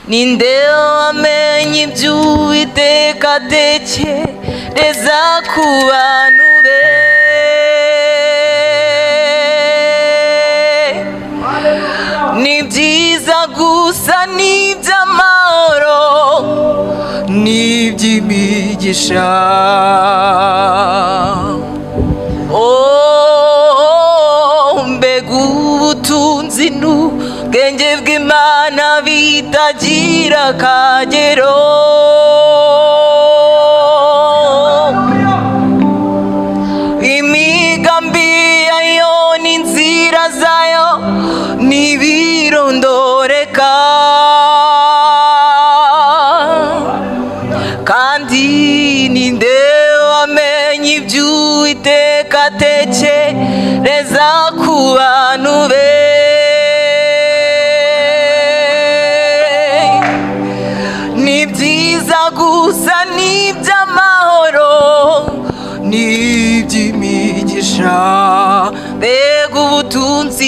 ninde wamenye iby'Uwiteka atekereza ku bantu be? Ni byiza gusa n'iby'amahoro n'iby'imigisha. Mbega ubutunzi n'ubwenge bw'Imana bitagira akagero. Imigambi yayo n'inzira zayo ntibirondoreka, kandi ninde wamenye iby'Uwiteka atekereza ku bantu be? Ni byiza gusa n'iby'amahoro n'iby'imigisha. Mbega ubutunzi